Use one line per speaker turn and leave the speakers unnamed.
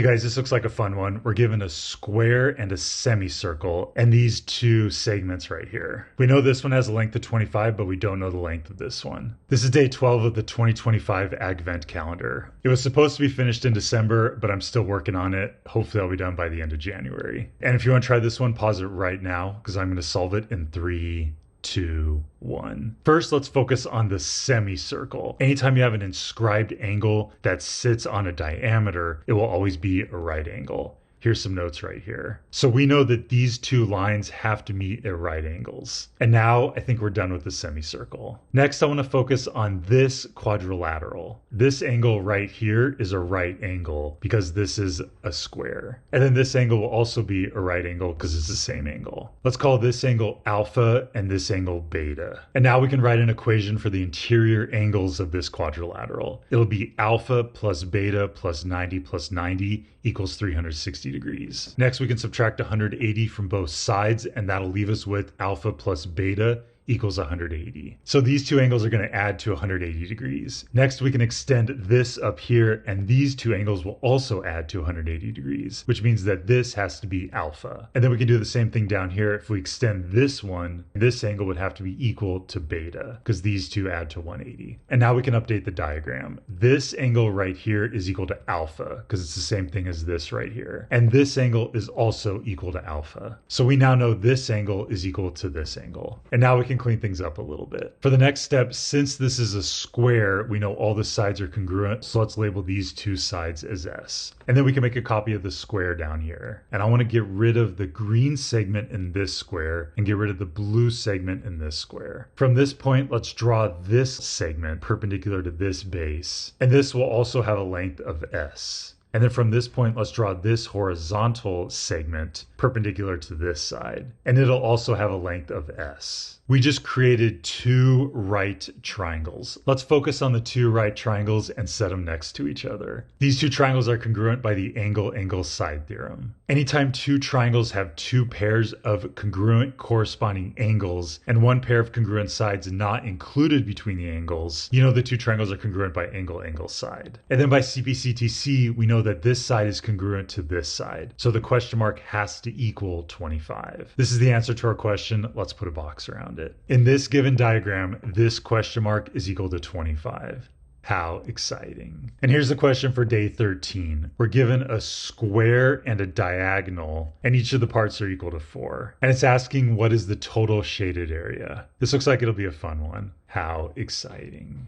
guys, this looks like a fun one. We're given a square and a semicircle and these two segments right here. We know this one has a length of 25, but we don't know the length of this one. This is day 12 of the 2025 Advent calendar. It was supposed to be finished in December, but I'm still working on it. Hopefully I'll be done by the end of January. And if you want to try this one, pause it right now because I'm going to solve it in 3, 2, 1. First, let's focus on the semicircle. Anytime you have an inscribed angle that sits on a diameter, it will always be a right angle. Here's some notes right here. So we know that these two lines have to meet at right angles. And now I think we're done with the semicircle. Next, I want to focus on this quadrilateral. This angle right here is a right angle because this is a square. And then this angle will also be a right angle because it's the same angle. Let's call this angle alpha and this angle beta. And now we can write an equation for the interior angles of this quadrilateral. It'll be alpha plus beta plus 90 plus 90 equals 360 degrees. Next, we can subtract 180 from both sides, and that'll leave us with alpha plus beta equals 180. So these two angles are going to add to 180 degrees. Next, we can extend this up here, and these two angles will also add to 180 degrees, which means that this has to be alpha. And then we can do the same thing down here. If we extend this one, this angle would have to be equal to beta, because these two add to 180. And now we can update the diagram. This angle right here is equal to alpha, because it's the same thing as this right here. And this angle is also equal to alpha. So we now know this angle is equal to this angle. And now we can clean things up a little bit. For the next step, since this is a square, we know all the sides are congruent, so let's label these two sides as S. And then we can make a copy of the square down here. And I want to get rid of the green segment in this square and get rid of the blue segment in this square. From this point, let's draw this segment perpendicular to this base. And this will also have a length of S. And then from this point, let's draw this horizontal segment perpendicular to this side. And it'll also have a length of S. We just created two right triangles. Let's focus on the two right triangles and set them next to each other. These two triangles are congruent by the angle-angle side theorem. Anytime two triangles have two pairs of congruent corresponding angles and one pair of congruent sides not included between the angles, you know the two triangles are congruent by angle-angle side. And then by CPCTC, we know that this side is congruent to this side. So the question mark has to equal 25. This is the answer to our question. Let's put a box around it. In this given diagram, this question mark is equal to 25. How exciting. And here's the question for day 13. We're given a square and a diagonal, and each of the parts are equal to 4. And it's asking what is the total shaded area. This looks like it'll be a fun one. How exciting.